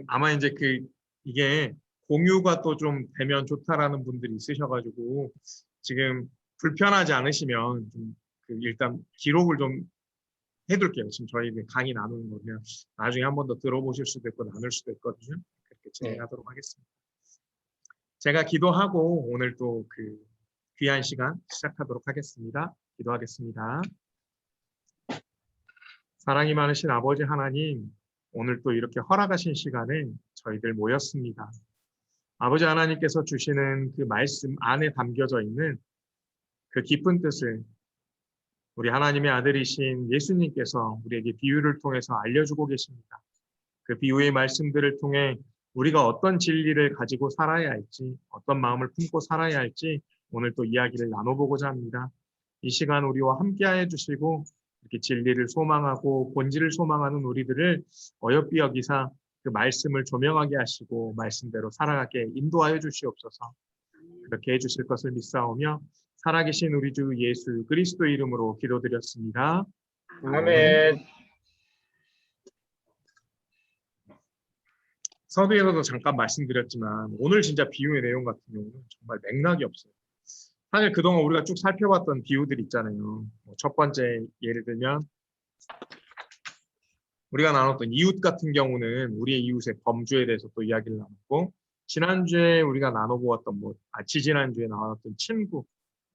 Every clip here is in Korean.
아마 이제 이게 공유가 또 좀 되면 좋다라는 분들이 있으셔가지고 지금 불편하지 않으시면 좀 일단 기록을 좀 해둘게요. 지금 저희 강의 나누는 거면 나중에 한 번 더 들어보실 수도 있고 나눌 수도 있거든요. 그렇게 진행하도록 하겠습니다. 제가 기도하고 오늘 또 귀한 시간 시작하도록 하겠습니다. 기도하겠습니다. 사랑이 많으신 아버지 하나님, 오늘 또 이렇게 허락하신 시간에 저희들 모였습니다. 아버지 하나님께서 주시는 그 말씀 안에 담겨져 있는 그 깊은 뜻을 우리 하나님의 아들이신 예수님께서 우리에게 비유를 통해서 알려주고 계십니다. 그 비유의 말씀들을 통해 우리가 어떤 진리를 가지고 살아야 할지, 어떤 마음을 품고 살아야 할지 오늘 또 이야기를 나눠보고자 합니다. 이 시간 우리와 함께해 주시고 이렇게 진리를 소망하고 본질을 소망하는 우리들을 어여삐 여기사 그 말씀을 조명하게 하시고 말씀대로 살아가게 인도하여 주시옵소서. 그렇게 해주실 것을 믿사오며 살아계신 우리 주 예수 그리스도 이름으로 기도드렸습니다. 아멘. 서두에서도 잠깐 말씀드렸지만 오늘 진짜 비유의 내용 같은 경우는 정말 맥락이 없어요. 사실 그동안 우리가 쭉 살펴봤던 비유들 있잖아요. 첫 번째 예를 들면 우리가 나눴던 이웃 같은 경우는 우리의 이웃의 범주에 대해서 또 이야기를 나눴고, 지난주에 우리가 나눠보았던 지지난주에 나눴던 친구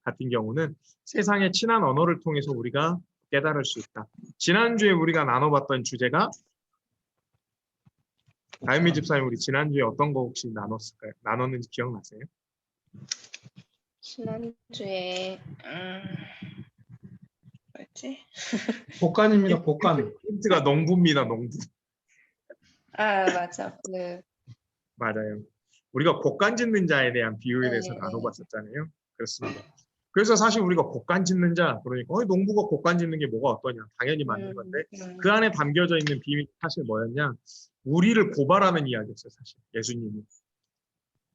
같은 경우는 세상의 친한 언어를 통해서 우리가 깨달을 수 있다. 지난주에 우리가 나눠봤던 주제가 다현미 집사님, 우리 지난주에 어떤 거 혹시 나눴는지 기억나세요? 지난주에 뭐였지? 복간입니다. 복간. 힌트가 농부입니다. 농부. 맞아. 맞아요. 우리가 곡간 짓는 자에 대한 비유에 대해서 나눠봤었잖아요. 그렇습니다. 그래서 사실 우리가 곡간 짓는 자, 그러니까 농부가 곡간 짓는 게 뭐가 어떠냐, 당연히 맞는 건데 그 안에 담겨져 있는 비밀이 사실 뭐였냐, 우리를 고발하는 이야기였어요. 사실 예수님이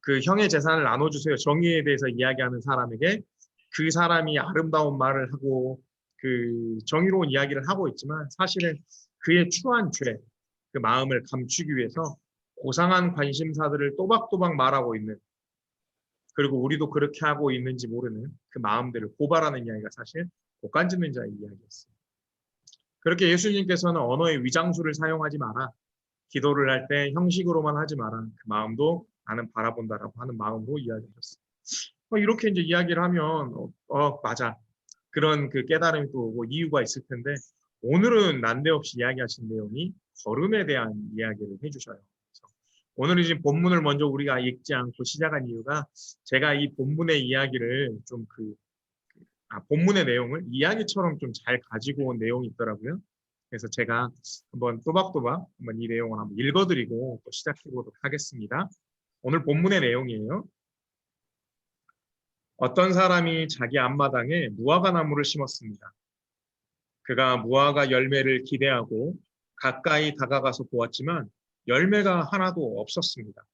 그 형의 재산을 나눠주세요 정의에 대해서 이야기하는 사람에게 그 사람이 아름다운 말을 하고 그 정의로운 이야기를 하고 있지만 사실은 그의 추한 죄, 그 마음을 감추기 위해서 고상한 관심사들을 또박또박 말하고 있는, 그리고 우리도 그렇게 하고 있는지 모르는 그 마음들을 고발하는 이야기가 사실 곡간 짓는 자의 이야기였어요. 그렇게 예수님께서는 언어의 위장수를 사용하지 마라, 기도를 할 때 형식으로만 하지 마라, 그 마음도 나는 바라본다라고 하는 마음으로 이야기하셨어요. 이렇게 이제 이야기를 하면 맞아, 그런 그 깨달음이 또 오고 이유가 있을 텐데, 오늘은 난데없이 이야기하신 내용이 걸음에 대한 이야기를 해주셔요. 오늘은 지금 본문을 먼저 우리가 읽지 않고 시작한 이유가, 제가 이 본문의 이야기를 좀 본문의 내용을 이야기처럼 좀 잘 가지고 온 내용이 있더라고요. 그래서 제가 한번 또박또박 한번 이 내용을 한번 읽어드리고 또 시작해 보도록 하겠습니다. 오늘 본문의 내용이에요. 어떤 사람이 자기 앞마당에 무화과 나무를 심었습니다. 그가 무화과 열매를 기대하고 가까이 다가가서 보았지만 열매가 하나도 없었습니다.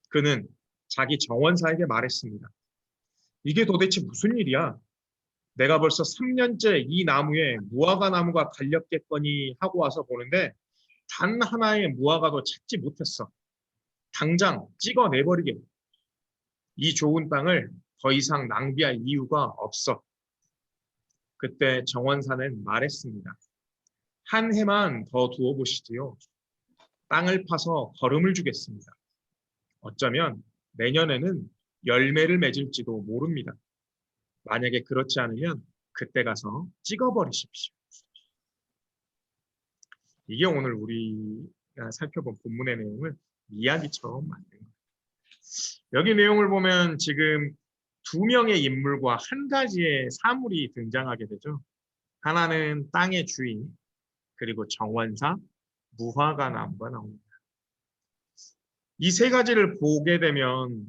그는 자기 정원사에게 말했습니다. 이게 도대체 무슨 일이야? 내가 벌써 3년째 이 나무에 무화과 나무가 달렸겠거니 하고 와서 보는데 단 하나의 무화과도 찾지 못했어. 당장 찍어내버리게. 이 좋은 땅을 더 이상 낭비할 이유가 없어. 그때 정원사는 말했습니다. 한 해만 더 두어보시지요. 땅을 파서 거름을 주겠습니다. 어쩌면 내년에는 열매를 맺을지도 모릅니다. 만약에 그렇지 않으면 그때 가서 찍어버리십시오. 이게 오늘 우리가 살펴본 본문의 내용을 이야기처럼 만든 거예요. 여기 내용을 보면 지금 두 명의 인물과 한 가지의 사물이 등장하게 되죠. 하나는 땅의 주인, 그리고 정원사, 무화과 나무가 나옵니다. 이 세 가지를 보게 되면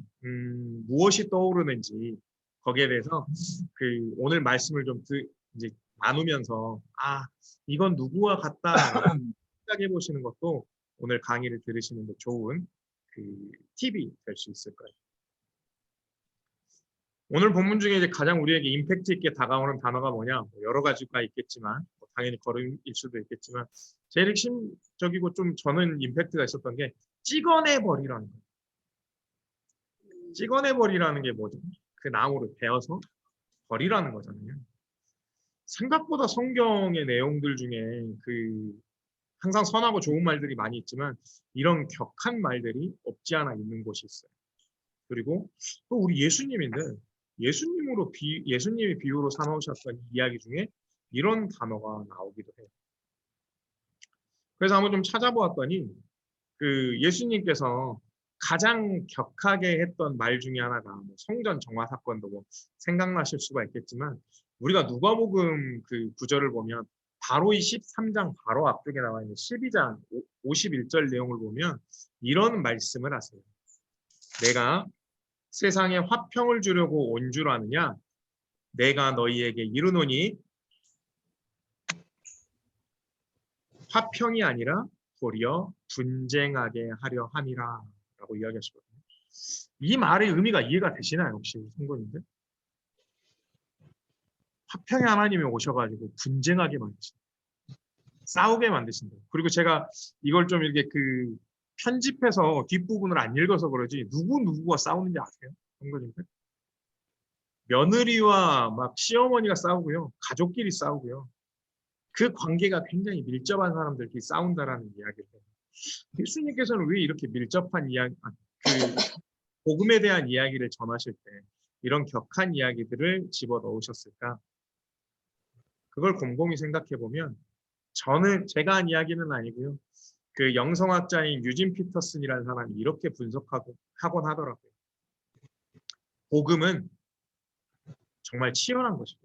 무엇이 떠오르는지 거기에 대해서 오늘 말씀을 좀 이제 나누면서 이건 누구와 같다 생각해 보시는 것도 오늘 강의를 들으시는데 좋은 팁이 될 수 있을 거예요. 오늘 본문 중에 이제 가장 우리에게 임팩트 있게 다가오는 단어가 뭐냐? 여러 가지가 있겠지만 당연히 걸음일 수도 있겠지만 제일 핵심적이고 좀 저는 임팩트가 있었던 게 찍어내버리라는 거예요. 찍어내버리라는 게 뭐죠? 그 나무를 베어서 버리라는 거잖아요. 생각보다 성경의 내용들 중에 항상 선하고 좋은 말들이 많이 있지만 이런 격한 말들이 없지 않아 있는 곳이 있어요. 그리고 또 우리 예수님인데 예수님이 비유로 삼으셨던 이야기 중에 이런 단어가 나오기도 해요. 그래서 한번 좀 찾아보았더니 예수님께서 가장 격하게 했던 말 중에 하나가 성전 정화 사건도 생각나실 수가 있겠지만 우리가 누가복음 그 구절을 보면 바로 이 13장 바로 앞쪽에 나와 있는 12장 51절 내용을 보면 이런 말씀을 하세요. 내가 세상에 화평을 주려고 온 줄 아느냐? 내가 너희에게 이르노니 화평이 아니라 도리어 분쟁하게 하려 함이라 라고 이야기하시거든요. 이 말의 의미가 이해가 되시나요? 혹시 성도님들? 화평의 하나님이 오셔가지고 분쟁하게 만드신다. 싸우게 만드신다. 그리고 제가 이걸 좀 이렇게 편집해서 뒷부분을 안 읽어서 그러지 누구와 싸우는지 아세요? 성도님들? 며느리와 막 시어머니가 싸우고요. 가족끼리 싸우고요. 그 관계가 굉장히 밀접한 사람들끼리 싸운다라는 이야기를 해요. 예수님께서는 왜 이렇게 밀접한 복음에 대한 이야기를 전하실 때 이런 격한 이야기들을 집어넣으셨을까? 그걸 곰곰이 생각해 보면 제가 한 이야기는 아니고요. 그 영성학자인 유진 피터슨이라는 사람이 이렇게 분석하곤 하더라고요. 복음은 정말 치열한 것이고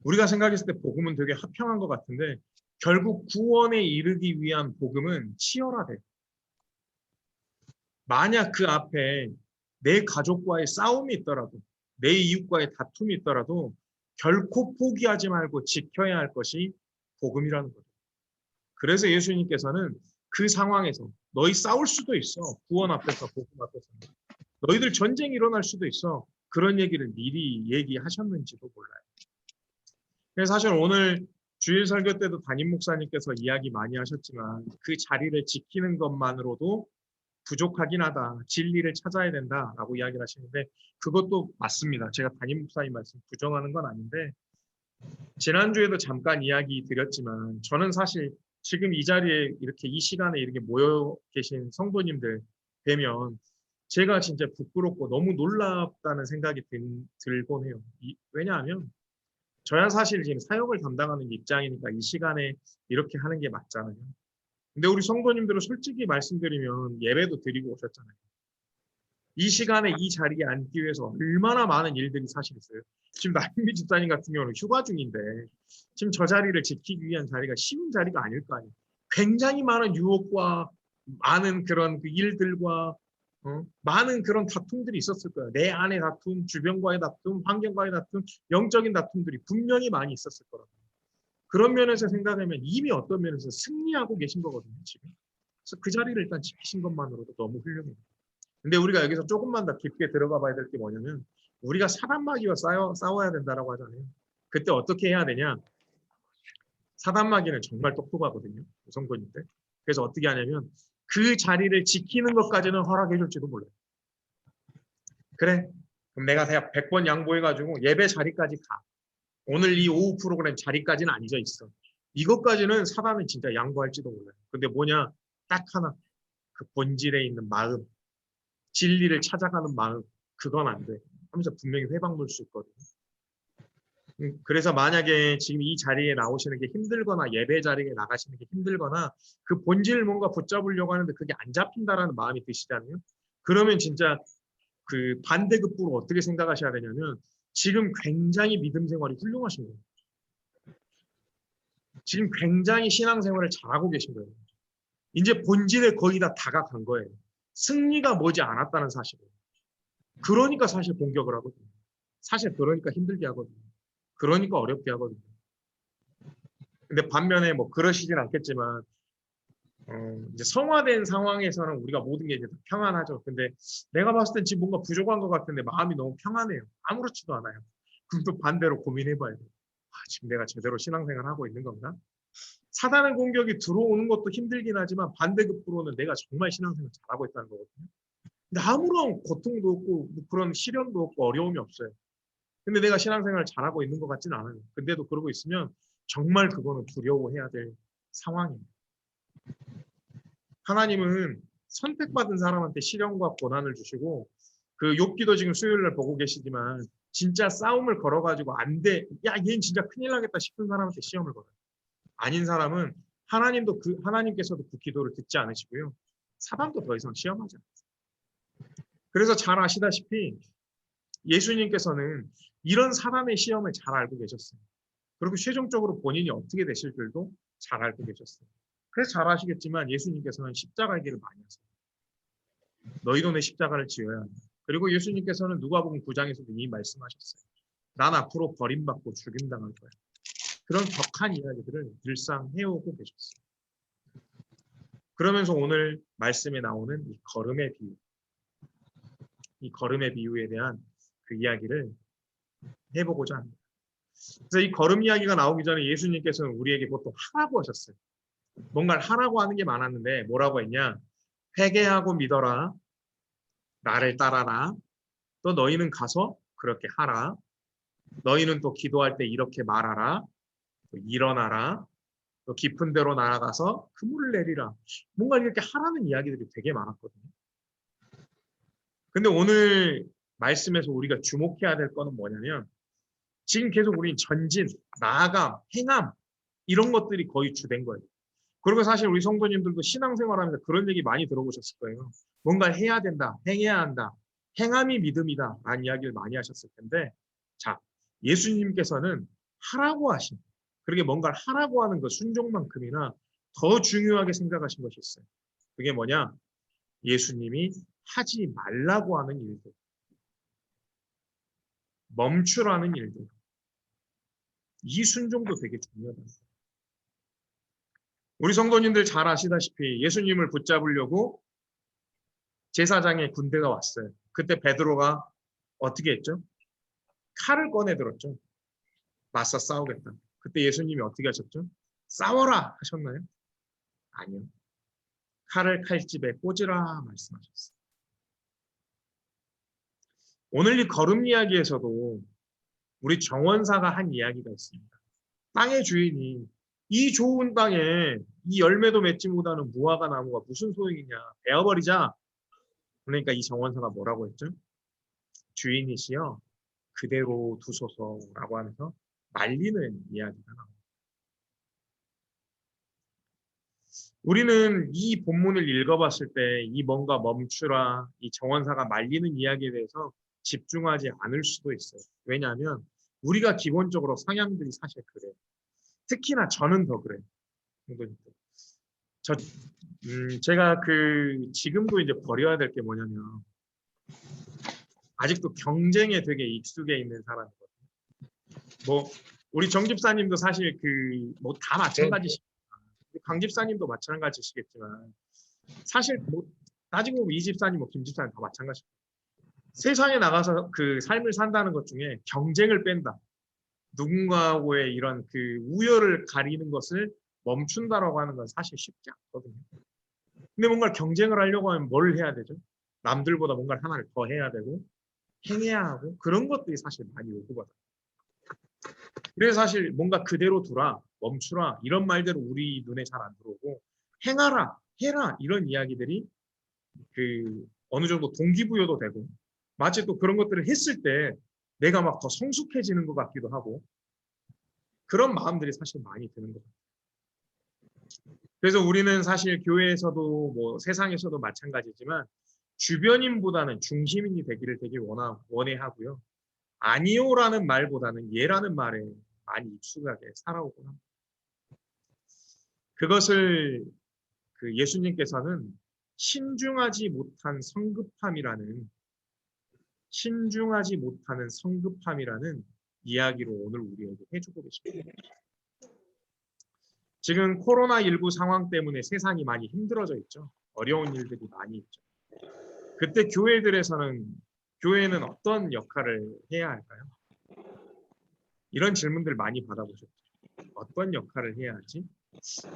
우리가 생각했을 때 복음은 되게 화평한 것 같은데 결국 구원에 이르기 위한 복음은 치열하대요. 만약 그 앞에 내 가족과의 싸움이 있더라도 내 이웃과의 다툼이 있더라도 결코 포기하지 말고 지켜야 할 것이 복음이라는 거죠. 그래서 예수님께서는 그 상황에서 너희 싸울 수도 있어. 구원 앞에서 복음 앞에서. 너희들 전쟁이 일어날 수도 있어. 그런 얘기를 미리 얘기하셨는지도 몰라요. 그래서 사실 오늘 주일 설교 때도 담임 목사님께서 이야기 많이 하셨지만 그 자리를 지키는 것만으로도 부족하긴 하다. 진리를 찾아야 된다라고 이야기를 하시는데 그것도 맞습니다. 제가 담임 목사님 말씀 부정하는 건 아닌데 지난주에도 잠깐 이야기 드렸지만 저는 사실 지금 이 자리에 이렇게 이 시간에 이렇게 모여 계신 성도님들 뵈면 제가 진짜 부끄럽고 너무 놀랍다는 생각이 들곤 해요. 왜냐하면 저야 사실 지금 사역을 담당하는 입장이니까 이 시간에 이렇게 하는 게 맞잖아요. 근데 우리 성도님들은 솔직히 말씀드리면 예배도 드리고 오셨잖아요. 이 시간에 이 자리에 앉기 위해서 얼마나 많은 일들이 사실 있어요. 지금 나인미 집사님 같은 경우는 휴가 중인데 지금 저 자리를 지키기 위한 자리가 쉬운 자리가 아닐 거 아니에요. 굉장히 많은 유혹과 많은 그런 일들과 많은 그런 다툼들이 있었을 거예요. 내 안의 다툼, 주변과의 다툼, 환경과의 다툼, 영적인 다툼들이 분명히 많이 있었을 거라고. 그런 면에서 생각하면 이미 어떤 면에서 승리하고 계신 거거든요, 지금. 그래서 그 자리를 일단 지키신 것만으로도 너무 훌륭해요. 근데 우리가 여기서 조금만 더 깊게 들어가 봐야 될 게 뭐냐면 우리가 사단마귀와 싸워야 된다라고 하잖아요. 그때 어떻게 해야 되냐? 사단마귀는 정말 똑똑하거든요, 성도님들. 그래서 어떻게 하냐면 그 자리를 지키는 것까지는 허락해 줄지도 몰라요. 그래, 그럼 내가 100번 양보해가지고 예배 자리까지 가. 오늘 이 오후 프로그램 자리까지는 앉아 있어. 이것까지는 사단은 진짜 양보할지도 몰라요. 근데 뭐냐? 딱 하나. 그 본질에 있는 마음, 진리를 찾아가는 마음, 그건 안 돼. 하면서 분명히 회방 놓을 수 있거든요. 그래서 만약에 지금 이 자리에 나오시는 게 힘들거나 예배 자리에 나가시는 게 힘들거나 그 본질을 뭔가 붙잡으려고 하는데 그게 안 잡힌다라는 마음이 드시잖아요. 그러면 진짜 그 반대급부로 어떻게 생각하셔야 되냐면 지금 굉장히 믿음 생활이 훌륭하신 거예요. 지금 굉장히 신앙생활을 잘하고 계신 거예요. 이제 본질에 거의 다 다가간 거예요. 승리가 머지 않았다는 사실이에요. 그러니까 사실 공격을 하거든요. 사실 그러니까 힘들게 하거든요. 그러니까 어렵게 하거든요. 근데 반면에 뭐 그러시진 않겠지만 이제 성화된 상황에서는 우리가 모든 게 이제 평안하죠. 근데 내가 봤을 땐 지금 뭔가 부족한 것 같은데 마음이 너무 평안해요. 아무렇지도 않아요. 그럼 또 반대로 고민해봐야 돼요. 지금 내가 제대로 신앙생활 하고 있는 건가? 사단의 공격이 들어오는 것도 힘들긴 하지만 반대급부로는 내가 정말 신앙생활 잘하고 있다는 거거든요. 근데 아무런 고통도 없고 뭐 그런 시련도 없고 어려움이 없어요. 근데 내가 신앙생활 잘하고 있는 것 같지는 않아요. 근데도 그러고 있으면 정말 그거는 두려워해야 될 상황입니다. 하나님은 선택받은 사람한테 시련과 고난을 주시고 그 욥기도 지금 수요일날 보고 계시지만 진짜 싸움을 걸어가지고 안 돼, 야 얘는 진짜 큰일 나겠다 싶은 사람한테 시험을 걸어요. 아닌 사람은 하나님께서도 그 기도를 듣지 않으시고요. 사단도 더 이상 시험하지 않아요. 그래서 잘 아시다시피 예수님께서는 이런 사단의 시험을 잘 알고 계셨어요. 그리고 최종적으로 본인이 어떻게 되실 줄도 잘 알고 계셨어요. 그래서 잘 아시겠지만 예수님께서는 십자가의 길을 많이 하세요. 너희도 내 십자가를 지어야 한다. 그리고 예수님께서는 누가복음 9장에서도 이미 말씀하셨어요. 난 앞으로 버림받고 죽임당할 거야. 그런 격한 이야기들을 늘상 해오고 계셨어요. 그러면서 오늘 말씀에 나오는 이 걸음의 비유, 이 걸음의 비유에 대한 그 이야기를 해보고자 합니다. 그래서 이 걸음 이야기가 나오기 전에 예수님께서는 우리에게 보통 하라고 하셨어요. 뭔가를 하라고 하는 게 많았는데 뭐라고 했냐? 회개하고 믿어라. 나를 따라라. 또 너희는 가서 그렇게 하라. 너희는 또 기도할 때 이렇게 말하라. 또 일어나라. 또 깊은 데로 날아가서 그물을 내리라. 뭔가 이렇게 하라는 이야기들이 되게 많았거든요. 근데 오늘 말씀에서 우리가 주목해야 될 거는 뭐냐면 지금 계속 우리는 전진, 나아감, 행함 이런 것들이 거의 주된 거예요. 그리고 사실 우리 성도님들도 신앙생활하면서 그런 얘기 많이 들어보셨을 거예요. 뭔가를 해야 된다, 행해야 한다, 행함이 믿음이다 라는 이야기를 많이 하셨을 텐데 자, 예수님께서는 하라고 하신 그렇게 뭔가를 하라고 하는 그 순종만큼이나 더 중요하게 생각하신 것이 있어요. 그게 뭐냐? 예수님이 하지 말라고 하는 일들, 멈추라는 일들. 이 순종도 되게 중요하다. 우리 성도님들 잘 아시다시피 예수님을 붙잡으려고 제사장의 군대가 왔어요. 그때 베드로가 어떻게 했죠? 칼을 꺼내 들었죠. 맞서 싸우겠다. 그때 예수님이 어떻게 하셨죠? 싸워라 하셨나요? 아니요. 칼을 칼집에 꽂으라 말씀하셨어요. 오늘 이 걸음 이야기에서도 우리 정원사가 한 이야기가 있습니다. 땅의 주인이 이 좋은 땅에 이 열매도 맺지 못하는 무화과 나무가 무슨 소용이냐. 베어버리자. 그러니까 이 정원사가 뭐라고 했죠? 주인이시여 그대로 두소서라고 하면서 말리는 이야기가 나옵니다. 우리는 이 본문을 읽어봤을 때 이 뭔가 멈추라, 이 정원사가 말리는 이야기에 대해서 집중하지 않을 수도 있어요. 왜냐하면 우리가 기본적으로 성향들이 사실 그래요. 특히나 저는 더 그래요. 제가 지금도 이제 버려야 될 게 뭐냐면 아직도 경쟁에 되게 익숙해 있는 사람이거든요. 뭐 우리 정 집사님도 사실 뭐 다 마찬가지시겠지만 강 집사님도 마찬가지시겠지만 사실 뭐 따지고 보면 이 집사님, 뭐 김 집사님 다 마찬가지예요. 세상에 나가서 그 삶을 산다는 것 중에 경쟁을 뺀다. 누군가하고의 이런 그 우열을 가리는 것을 멈춘다라고 하는 건 사실 쉽지 않거든요. 근데 뭔가 경쟁을 하려고 하면 뭘 해야 되죠? 남들보다 뭔가를 하나를 더 해야 되고 행해야 하고 그런 것들이 사실 많이 요구받아요. 그래서 사실 뭔가 그대로 두라, 멈추라 이런 말대로 우리 눈에 잘 안 들어오고 행하라, 해라 이런 이야기들이 어느 정도 동기부여도 되고 마치 또 그런 것들을 했을 때 내가 막 더 성숙해지는 것 같기도 하고 그런 마음들이 사실 많이 드는 것 같아요. 그래서 우리는 사실 교회에서도 뭐 세상에서도 마찬가지지만 주변인보다는 중심인이 되기를 되게 원해 하고요. 아니요라는 말보다는 예라는 말에 많이 익숙하게 살아오곤 합니다. 그것을 예수님께서는 신중하지 못하는 성급함이라는 이야기로 오늘 우리에게 해주고 계십니다. 지금 코로나19 상황 때문에 세상이 많이 힘들어져 있죠. 어려운 일들이 많이 있죠. 그때 교회는 어떤 역할을 해야 할까요? 이런 질문들 많이 받아보셨죠. 어떤 역할을 해야 하지?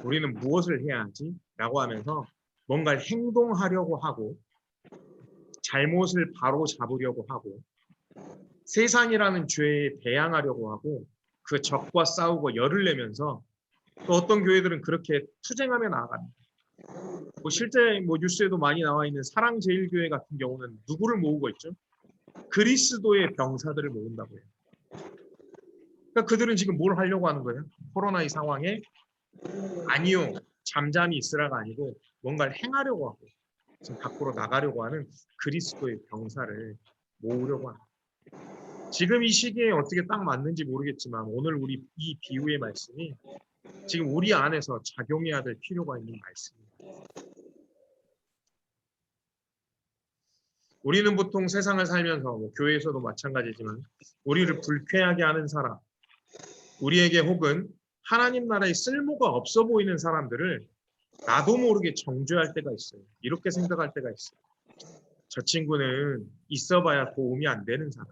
우리는 무엇을 해야 하지? 라고 하면서 뭔가를 행동하려고 하고 잘못을 바로 잡으려고 하고 세상이라는 죄에 대항하려고 하고 그 적과 싸우고 열을 내면서 또 어떤 교회들은 그렇게 투쟁하며 나아갑니다. 뭐 실제 뭐 뉴스에도 많이 나와 있는 사랑제일교회 같은 경우는 누구를 모으고 있죠? 그리스도의 병사들을 모은다고 해요. 그러니까 그들은 지금 뭘 하려고 하는 거예요? 코로나의 상황에 아니요, 잠잠히 있으라가 아니고 뭔가를 행하려고 하고 지금 밖으로 나가려고 하는 그리스도의 병사를 모으려고 합니다. 지금 이 시기에 어떻게 딱 맞는지 모르겠지만 오늘 우리 이 비유의 말씀이 지금 우리 안에서 작용해야 될 필요가 있는 말씀입니다. 우리는 보통 세상을 살면서 뭐 교회에서도 마찬가지지만 우리를 불쾌하게 하는 사람, 우리에게 혹은 하나님 나라에 쓸모가 없어 보이는 사람들을 나도 모르게 정죄할 때가 있어요. 이렇게 생각할 때가 있어요. 저 친구는 있어봐야 도움이 안 되는 사람.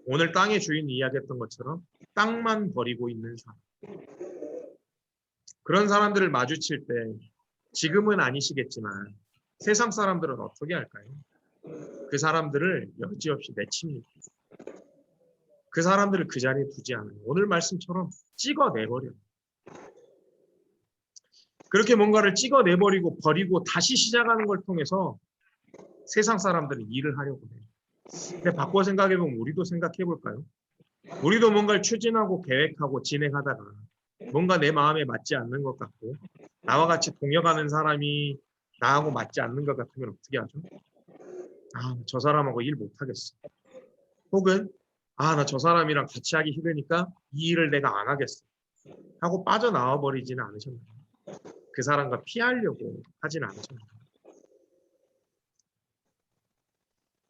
오늘 땅의 주인이 이야기했던 것처럼 땅만 버리고 있는 사람. 그런 사람들을 마주칠 때 지금은 아니시겠지만 세상 사람들은 어떻게 할까요? 그 사람들을 여지없이 내칩니다. 그 사람들을 그 자리에 두지 않아요. 오늘 말씀처럼 찍어내버려요. 그렇게 뭔가를 찍어내버리고 버리고 다시 시작하는 걸 통해서 세상 사람들은 일을 하려고 해요. 근데 바꿔 생각해보면 우리도 생각해볼까요? 우리도 뭔가를 추진하고 계획하고 진행하다가 뭔가 내 마음에 맞지 않는 것 같고 나와 같이 동역하는 사람이 나하고 맞지 않는 것 같으면 어떻게 하죠? 아, 저 사람하고 일 못하겠어. 혹은 아, 나 저 사람이랑 같이 하기 싫으니까 이 일을 내가 안 하겠어. 하고 빠져나와 버리지는 않으셨나요? 그 사람과 피하려고 하진 않으셨나요?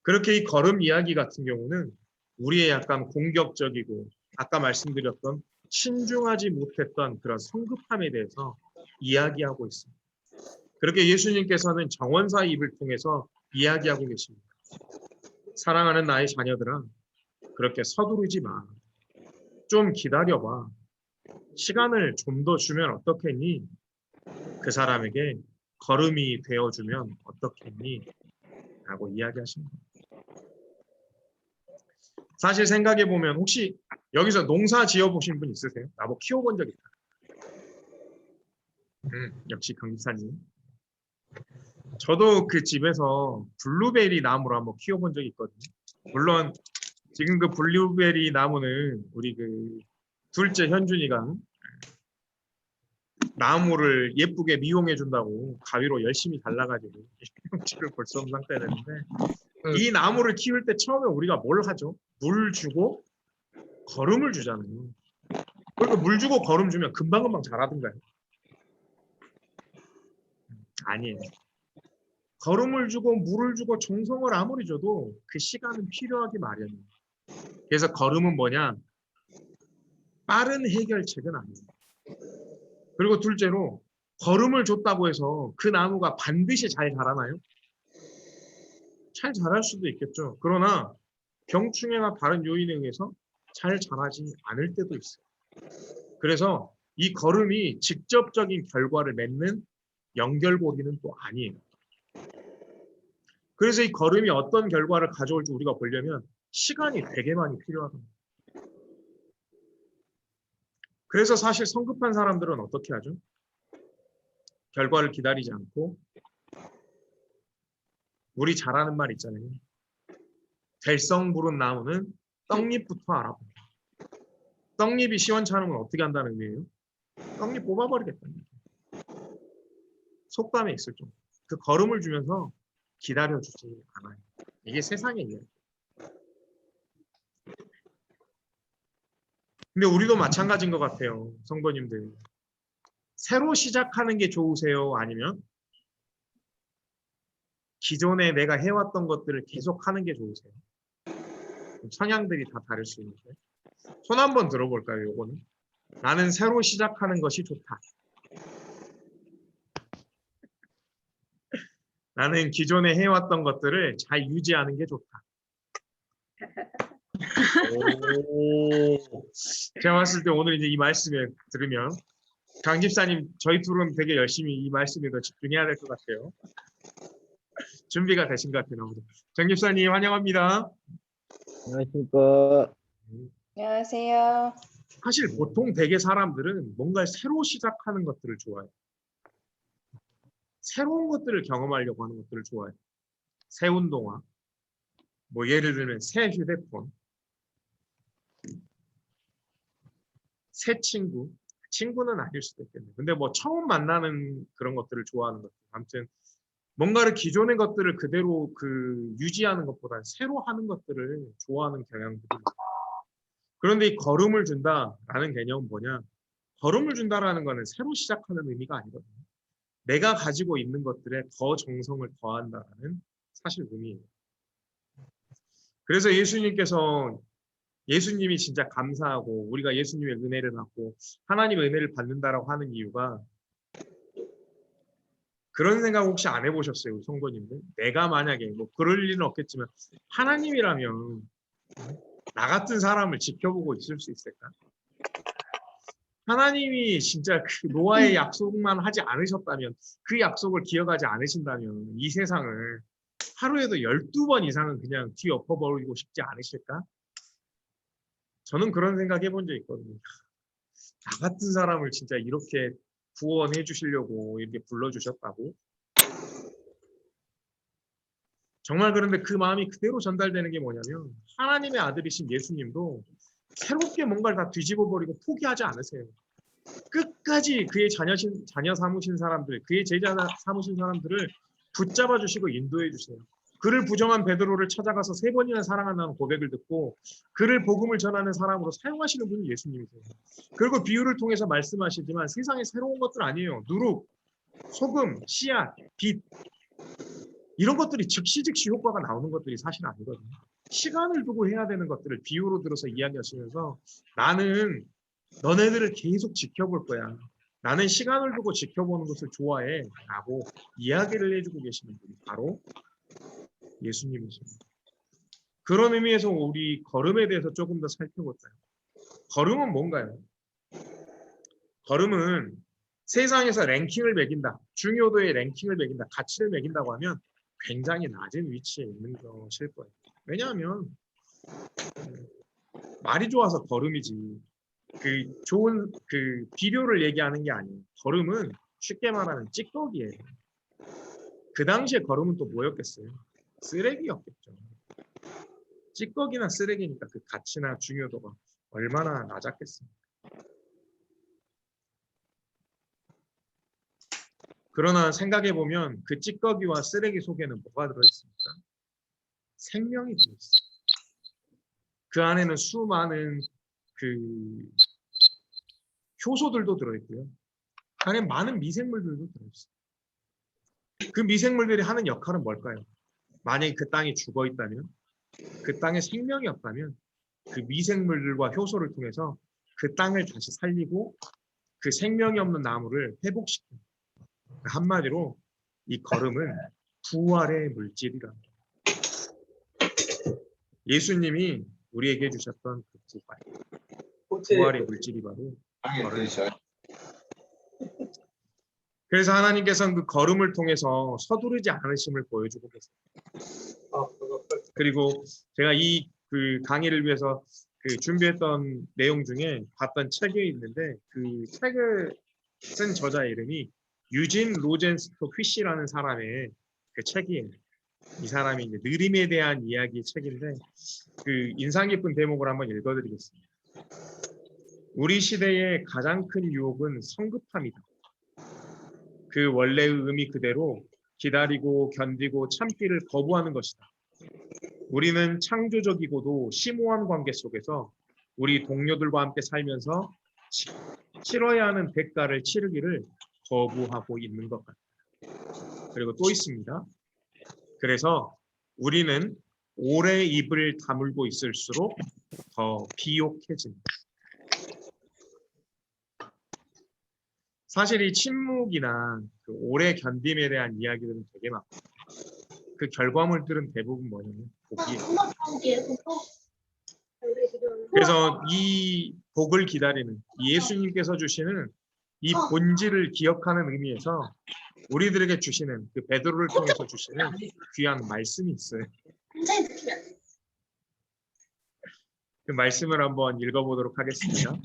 그렇게 이 걸음 이야기 같은 경우는 우리의 약간 공격적이고 아까 말씀드렸던 신중하지 못했던 그런 성급함에 대해서 이야기하고 있습니다. 그렇게 예수님께서는 정원사의 입을 통해서 이야기하고 계십니다. 사랑하는 나의 자녀들아, 그렇게 서두르지 마. 좀 기다려봐. 시간을 좀 더 주면 어떻겠니? 그 사람에게 걸음이 되어주면 어떻겠니? 라고 이야기하십니다. 사실 생각해보면 혹시 여기서 농사 지어보신 분 있으세요? 나뭐 키워본 적 있다. 역시 강기사님. 저도 그 집에서 블루베리 나무를 한번 키워본 적이 있거든요. 물론 지금 그 블루베리 나무는 우리 그 둘째 현준이가 나무를 예쁘게 미용해 준다고 가위로 열심히 잘라가지고 형체를 볼 수 없는 상태가 됐는데 이 나무를 키울 때 처음에 우리가 뭘 하죠? 물 주고 거름을 주잖아요. 그러니까 물 주고 거름 주면 금방금방 자라든가요? 아니에요. 거름을 주고 물을 주고 정성을 아무리 줘도 그 시간은 필요하기 마련이에요. 그래서 거름은 뭐냐? 빠른 해결책은 아니에요. 그리고 둘째로 거름을 줬다고 해서 그 나무가 반드시 잘 자라나요? 잘 자랄 수도 있겠죠. 그러나 병충해나 다른 요인에 의해서 잘 자라지 않을 때도 있어요. 그래서 이 걸음이 직접적인 결과를 맺는 연결고리는 또 아니에요. 그래서 이 걸음이 어떤 결과를 가져올지 우리가 보려면 시간이 되게 많이 필요하답니다. 그래서 사실 성급한 사람들은 어떻게 하죠? 결과를 기다리지 않고 우리 잘 아는 말 있잖아요. 될성 부른 나무는 떡잎부터 알아본다. 떡잎이 시원찮으면 어떻게 한다는 의미예요? 떡잎 뽑아버리겠다는 얘기예요. 속담에 있을 정도. 그 걸음을 주면서 기다려주지 않아요. 이게 세상의 이야기예요. 근데 우리도 마찬가지인 것 같아요. 성도님들. 새로 시작하는 게 좋으세요? 아니면 기존에 내가 해왔던 것들을 계속 하는 게 좋으세요? 성향들이 다 다를 수 있는데. 손 한번 들어볼까요? 요거는. 나는 새로 시작하는 것이 좋다. 나는 기존에 해왔던 것들을 잘 유지하는 게 좋다. 오. 제가 봤을 때 오늘 이제 이 말씀에 들으면 강 집사님 저희 둘은 되게 열심히 이 말씀에 더 집중해야 될 것 같아요. 준비가 되신 것 같아요. 정 집사님 환영합니다. 안녕하십니까. 안녕하세요. 사실 보통 대개 사람들은 뭔가 새로 시작하는 것들을 좋아해요. 새로운 것들을 경험하려고 하는 것들을 좋아해요. 새 운동화, 뭐 예를 들면 새 휴대폰, 새 친구, 친구는 아닐 수도 있겠네요. 근데 뭐 처음 만나는 그런 것들을 좋아하는 것들. 아무튼 뭔가를 기존의 것들을 그대로 유지하는 것보다 새로 하는 것들을 좋아하는 경향들이 있어요. 그런데 이 걸음을 준다라는 개념은 뭐냐? 걸음을 준다라는 거는 새로 시작하는 의미가 아니거든요. 내가 가지고 있는 것들에 더 정성을 더한다는 사실 의미예요. 그래서 예수님이 진짜 감사하고 우리가 예수님의 은혜를 받고 하나님의 은혜를 받는다라고 하는 이유가 그런 생각 혹시 안 해보셨어요, 우리 성도님들? 내가 만약에 뭐 그럴 일은 없겠지만 하나님이라면 나 같은 사람을 지켜보고 있을 수 있을까? 하나님이 진짜 그 노아의 약속만 하지 않으셨다면 그 약속을 기억하지 않으신다면 이 세상을 하루에도 12번 이상은 그냥 뒤엎어버리고 싶지 않으실까? 저는 그런 생각 해본 적 있거든요. 나 같은 사람을 진짜 이렇게 구원해 주시려고 이렇게 불러주셨다고? 정말 그런데 그 마음이 그대로 전달되는 게 뭐냐면 하나님의 아들이신 예수님도 새롭게 뭔가를 다 뒤집어버리고 포기하지 않으세요. 끝까지 그의 자녀 삼으신 사람들, 그의 제자 삼으신 사람들을 붙잡아 주시고 인도해 주세요. 그를 부정한 베드로를 찾아가서 3번이나 사랑한다는 고백을 듣고 그를 복음을 전하는 사람으로 사용하시는 분이 예수님이세요. 그리고 비유를 통해서 말씀하시지만 세상에 새로운 것들 아니에요. 누룩, 소금, 씨앗, 빛 이런 것들이 즉시 효과가 나오는 것들이 사실 아니거든요. 시간을 두고 해야 되는 것들을 비유로 들어서 이야기하시면서 나는 너네들을 계속 지켜볼 거야. 나는 시간을 두고 지켜보는 것을 좋아해. 라고 이야기를 해주고 계시는 분이 바로 예수님이십니다. 그런 의미에서 우리 걸음에 대해서 조금 더 살펴볼까요? 걸음은 뭔가요? 걸음은 세상에서 랭킹을 매긴다. 중요도의 랭킹을 매긴다. 가치를 매긴다고 하면 굉장히 낮은 위치에 있는 것일 거예요. 왜냐하면 말이 좋아서 걸음이지. 좋은 비료를 얘기하는 게 아니에요. 걸음은 쉽게 말하면 찌꺼기예요. 그 당시에 걸음은 또 뭐였겠어요? 쓰레기였겠죠. 찌꺼기나 쓰레기니까 그 가치나 중요도가 얼마나 낮았겠습니까? 그러나 생각해보면 그 찌꺼기와 쓰레기 속에는 뭐가 들어있습니까? 생명이 들어있어요. 그 안에는 수많은 효소들도 들어있고요. 그 안에 많은 미생물들도 들어있어요. 그 미생물들이 하는 역할은 뭘까요? 만약에 그 땅이 죽어 있다면, 그 땅에 생명이 없다면 그 미생물들과 효소를 통해서 그 땅을 다시 살리고 그 생명이 없는 나무를 회복시킵니다. 한마디로 이 걸음은 부활의 물질이라. 예수님이 우리에게 주셨던 그 부활의 물질이 바로 걸음이죠. 그래서 하나님께서는 그 걸음을 통해서 서두르지 않으심을 보여주고 계세요. 그리고 제가 이 강의를 위해서 준비했던 내용 중에 봤던 책이 있는데 그 책을 쓴 저자 이름이 유진 로젠스토 휘시라는 사람의 그 책이에요. 이 사람이 이제 느림에 대한 이야기 책인데 인상 깊은 대목을 한번 읽어드리겠습니다. 우리 시대의 가장 큰 유혹은 성급함이다. 그 원래의 의미 그대로 기다리고 견디고 참기를 거부하는 것이다. 우리는 창조적이고도 심오한 관계 속에서 우리 동료들과 함께 살면서 치러야 하는 대가를 치르기를 거부하고 있는 것 같다. 그리고 또 있습니다. 그래서 우리는 오래 입을 다물고 있을수록 더 비옥해진다. 사실 이 침묵이나 오래 견딤에 대한 이야기들은 되게 많고 그 결과물들은 대부분 뭐냐면 포기예요. 그래서 이 복을 기다리는 예수님께서 주시는 이 본질을 기억하는 의미에서 우리들에게 주시는 그 베드로를 통해서 주시는 귀한 말씀이 있어요. 그 말씀을 한번 읽어보도록 하겠습니다.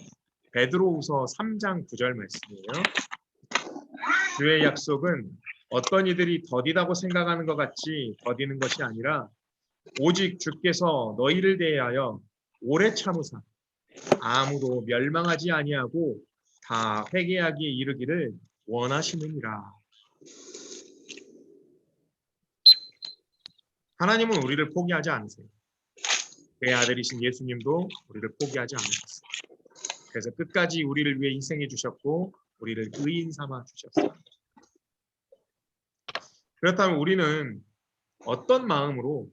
베드로후서 3장 9절 말씀이에요. 주의 약속은 어떤 이들이 더디다고 생각하는 것 같이 더디는 것이 아니라 오직 주께서 너희를 대하여 오래 참으사 아무도 멸망하지 아니하고 다 회개하기에 이르기를 원하시느니라. 하나님은 우리를 포기하지 않으세요. 그의 아들이신 예수님도 우리를 포기하지 않으셨어요. 그래서 끝까지 우리를 위해 희생해 주셨고 우리를 의인 삼아 주셨어요. 그렇다면 우리는 어떤 마음으로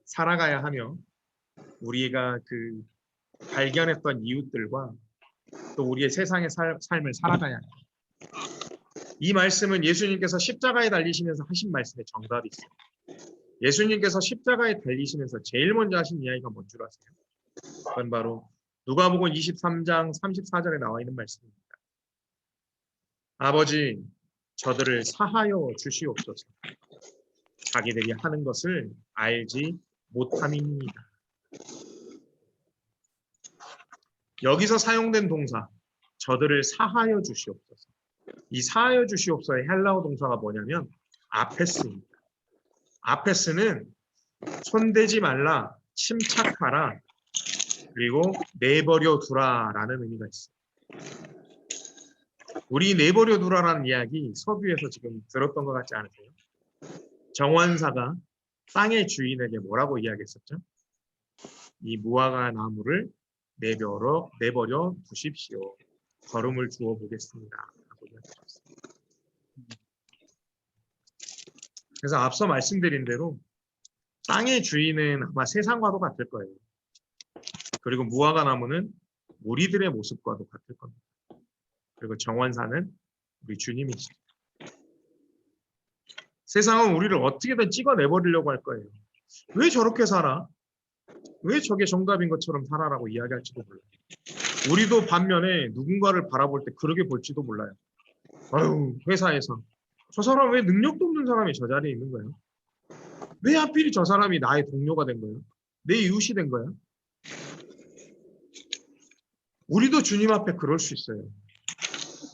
살아가야 하며 우리가 그 발견했던 이웃들과 또 우리의 세상의 삶을 살아가야 해요. 이 말씀은 예수님께서 십자가에 달리시면서 하신 말씀에 정답이 있어요. 예수님께서 십자가에 달리시면서 제일 먼저 하신 이야기가 뭔 줄 아세요? 그건 바로 누가복음 23장 34절에 나와 있는 말씀입니다. 아버지, 저들을 사하여 주시옵소서. 자기들이 하는 것을 알지 못함입니다. 여기서 사용된 동사, 저들을 사하여 주시옵소서. 이 사하여 주시옵소서의 헬라어 동사가 뭐냐면 아페스입니다. 아페스는 손대지 말라, 침착하라, 그리고 내버려 두라라는 의미가 있어요. 우리 내버려 두라라는 이야기 서두에서 지금 들었던 것 같지 않으세요? 정원사가 땅의 주인에게 뭐라고 이야기했었죠? 이 무화과 나무를 내버려 두십시오. 걸음을 주어 보겠습니다. 라고 이야기하셨습니다. 그래서 앞서 말씀드린 대로 땅의 주인은 아마 세상과도 같을 거예요. 그리고 무화과 나무는 우리들의 모습과도 같을 겁니다. 그리고 정원사는 우리 주님이시죠. 세상은 우리를 어떻게든 찍어내버리려고 할 거예요. 왜 저렇게 살아? 왜 저게 정답인 것처럼 살아라고 이야기할지도 몰라요. 우리도 반면에 누군가를 바라볼 때 그렇게 볼지도 몰라요. 아유, 회사에서 저 사람 왜 능력도 없는 사람이 저 자리에 있는 거예요? 왜 하필이 저 사람이 나의 동료가 된 거예요? 내 이웃이 된 거예요? 우리도 주님 앞에 그럴 수 있어요.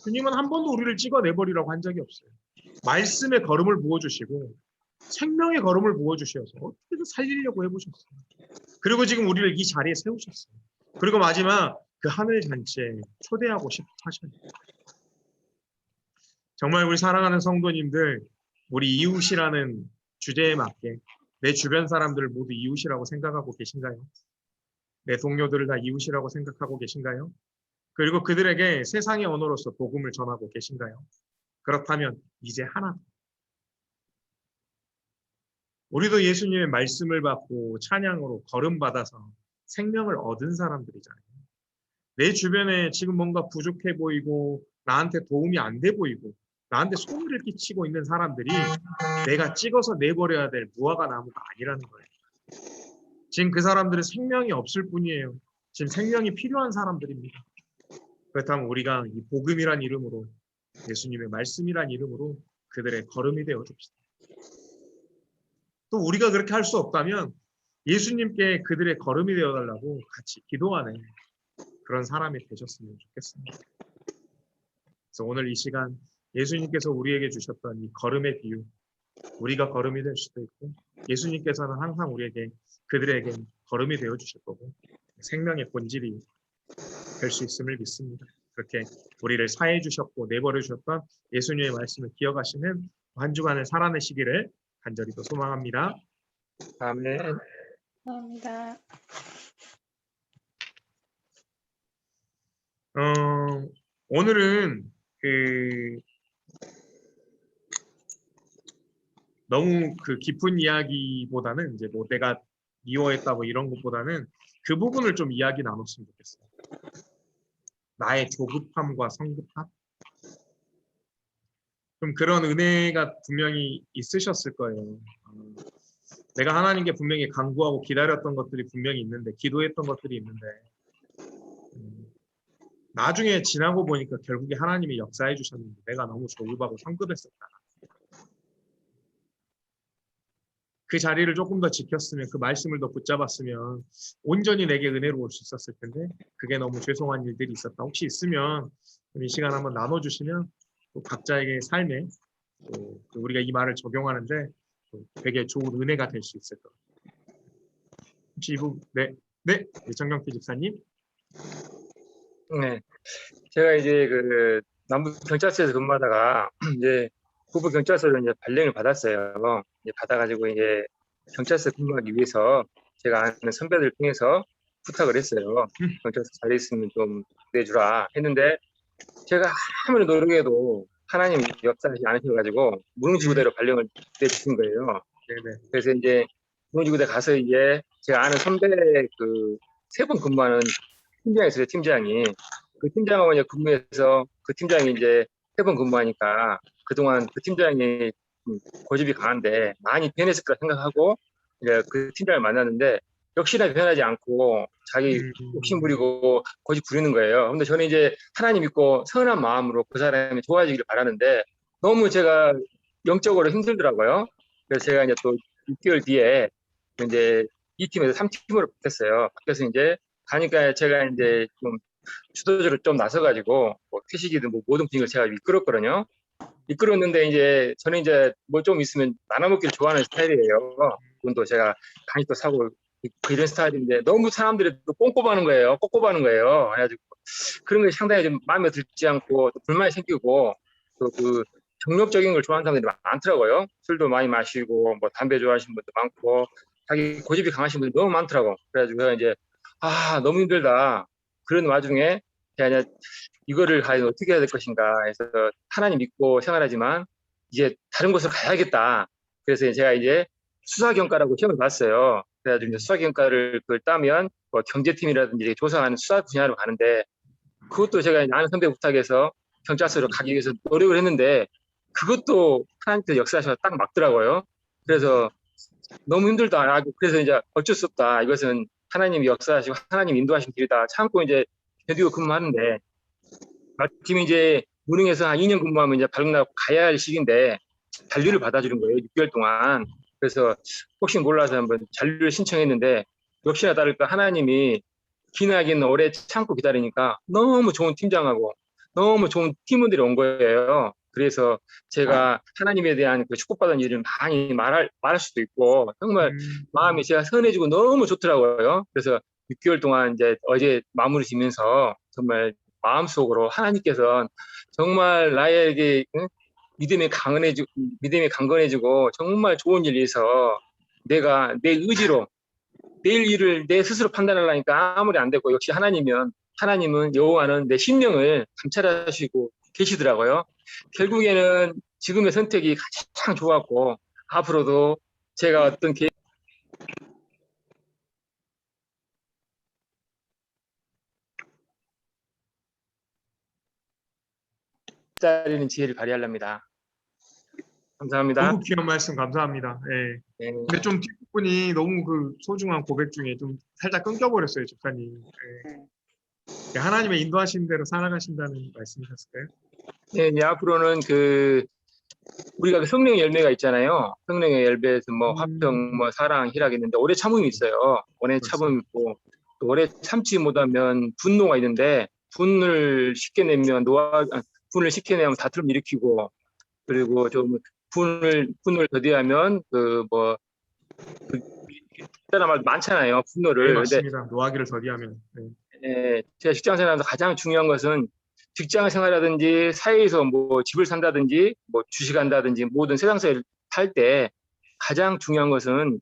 주님은 한 번도 우리를 찍어내버리라고 한 적이 없어요. 말씀의 걸음을 부어주시고 생명의 걸음을 부어주셔서 어떻게든 살리려고 해보셨어요. 그리고 지금 우리를 이 자리에 세우셨어요. 그리고 마지막 그 하늘 잔치에 초대하고 싶어 하셔요. 정말 우리 사랑하는 성도님들, 우리 이웃이라는 주제에 맞게 내 주변 사람들을 모두 이웃이라고 생각하고 계신가요? 내 동료들을 다 이웃이라고 생각하고 계신가요? 그리고 그들에게 세상의 언어로서 복음을 전하고 계신가요? 그렇다면 이제 하나, 우리도 예수님의 말씀을 받고 찬양으로 걸음받아서 생명을 얻은 사람들이잖아요. 내 주변에 지금 뭔가 부족해 보이고 나한테 도움이 안 돼 보이고 나한테 손해를 끼치고 있는 사람들이 내가 찍어서 내버려야 될 무화과 나무가 아니라는 거예요. 지금 그 사람들은 생명이 없을 뿐이에요. 지금 생명이 필요한 사람들입니다. 그렇다면 우리가 이 복음이란 이름으로, 예수님의 말씀이란 이름으로 그들의 걸음이 되어 줍시다. 또 우리가 그렇게 할 수 없다면 예수님께 그들의 걸음이 되어달라고 같이 기도하는 그런 사람이 되셨으면 좋겠습니다. 그래서 오늘 이 시간 예수님께서 우리에게 주셨던 이 걸음의 비유, 우리가 걸음이 될 수도 있고 예수님께서는 항상 우리에게 그들에게 걸음이 되어 주실 거고 생명의 본질이 될 수 있음을 믿습니다. 그렇게 우리를 사해 주셨고 내버려 주셨던 예수님의 말씀을 기억하시는 한 주간을 살아내시기를 간절히 또 소망합니다. 아멘. 감사합니다. 오늘은 너무 깊은 이야기보다는 이제 뭐 내가 미워했다고 이런 것보다는 그 부분을 좀 이야기 나눴으면 좋겠어요. 나의 조급함과 성급함. 좀 그런 은혜가 분명히 있으셨을 거예요. 내가 하나님께 분명히 간구하고 기다렸던 것들이 분명히 있는데, 기도했던 것들이 있는데, 나중에 지나고 보니까 결국에 하나님이 역사해 주셨는데 내가 너무 조급하고 성급했었다. 그 자리를 조금 더 지켰으면, 그 말씀을 더 붙잡았으면 온전히 내게 은혜로 올 수 있었을 텐데, 그게 너무 죄송한 일들이 있었다. 혹시 있으면 이 시간 한번 나눠주시면 또 각자에게 삶에 또 우리가 이 말을 적용하는데 또 되게 좋은 은혜가 될 수 있을 거예요. 혹시 이분, 네, 정경태 집사님. 네, 제가 이제 그 남부 경찰서에서 근무하다가 이제 부부 경찰서로 이제 발령을 받았어요. 이제 받아가지고 이제 경찰서 근무하기 위해서 제가 아는 선배들 통해서 부탁을 했어요. 경찰서 자리 있으면 좀 내주라 했는데 제가 아무리 노력해도 하나님이 역사하지 않으셔가지고 무능지구대로 발령을 내주신 거예요. 네네. 그래서 이제 무능지구대 가서 이제 제가 아는 선배 그 3번 근무하는 팀장이 있어요. 팀장이 그 팀장하고 이제 근무해서 그 팀장이 이제 3번 근무하니까 그동안 그 팀장이 고집이 강한데 많이 변했을 거라 생각하고 이제 그 팀장을 만났는데 역시나 변하지 않고 자기 욕심 부리고 고집 부리는 거예요. 근데 저는 이제 하나님 믿고 선한 마음으로 그 사람이 좋아지기를 바라는데 너무 제가 영적으로 힘들더라고요. 그래서 제가 이제 또 6개월 뒤에 이제 이 팀에서 3팀으로 바뀌었어요. 바뀌어서 이제 가니까 제가 이제 좀 주도적으로 좀 나서가지고 뭐 퇴직이든 뭐 모든 분위기를 제가 이끌었거든요. 이끌었는데 이제 저는 이제 뭐 좀 있으면 나눠 먹기를 좋아하는 스타일이에요. 돈도 제가 많이 또 사고 이런 스타일인데 너무 사람들이 또 꼼꼼하는 거예요. 꼼꼼하는 거예요. 그래가지고 그런 게 상당히 좀 마음에 들지 않고 또 불만이 생기고 또 그 정력적인 걸 좋아하는 사람들이 많더라고요. 술도 많이 마시고 뭐 담배 좋아하시는 분도 많고 자기 고집이 강하신 분들이 너무 많더라고. 그래가지고 제가 이제 너무 힘들다. 그런 와중에 제가 이제 이거를 과연 어떻게 해야 될 것인가 해서 하나님 믿고 생활하지만 이제 다른 곳으로 가야겠다. 그래서 제가 이제 수사경과라고 시험을 봤어요. 그래가지고 이제 수사경과를 그걸 따면 뭐 경제팀이라든지 조사하는 수사 분야로 가는데 그것도 제가 아는 선배 부탁해서 경찰서로 가기 위해서 노력을 했는데 그것도 하나님께서 역사하셔서 딱 맞더라고요. 그래서 너무 힘들다. 그래서 이제 어쩔 수 없다. 이것은 하나님이 역사하시고 하나님 인도하신 길이다. 참고 이제 견디고 근무하는데 마침 이제 무능에서 한 2년 근무하면 이제 발령나고 가야 할 시기인데 잔류를 받아주는 거예요. 6개월 동안. 그래서 혹시 몰라서 한번 잔류를 신청했는데 역시나 다를까 하나님이 기나긴 오래 참고 기다리니까 너무 좋은 팀장하고 너무 좋은 팀원들이 온 거예요. 그래서 제가 하나님에 대한 그 축복받은 일을 많이 말할 수도 있고 정말 마음이 제가 선해지고 너무 좋더라고요. 그래서 6개월 동안 이제 어제 마무리 지면서 정말 마음속으로 하나님께서 정말 나에게 믿음이 강건해지고 정말 좋은 일이 있어 내가 내 의지로 내일 일을 내 스스로 판단하려니까 아무리 안 되고 역시 하나님은 여호와는 내 심령을 감찰하시고 계시더라고요. 결국에는 지금의 선택이 가장 좋았고 앞으로도 제가 어떤 기다리는 지혜를 발휘하렵니다. 감사합니다. 너무 귀한 말씀 감사합니다. 예. 네. 근데 좀 뒷부분이 너무 그 소중한 고백 중에 좀 살짝 끊겨버렸어요, 집사님. 예. 하나님의 인도하신 대로 살아가신다는 말씀이셨을까요? 네, 이제 앞으로는 우리가 성령의 열매가 있잖아요. 성령의 열매에서 뭐 화평, 뭐 사랑, 희락이 있는데 오래 참음이 있어요. 오래 참음이 있고 또 오래 참지 못하면 분노가 있는데 분을 쉽게 내면 분을 쉽게 내면 다툼을 일으키고 그리고 좀 분을 더디하면 그다란 말 많잖아요. 네, 분노를. 맞습니다. 노하기를 더디하면. 네. 제가 직장 생활에서 가장 중요한 것은 직장 생활이라든지 사회에서 뭐 집을 산다든지 뭐 주식한다든지 모든 세상사를 살 때 가장 중요한 것은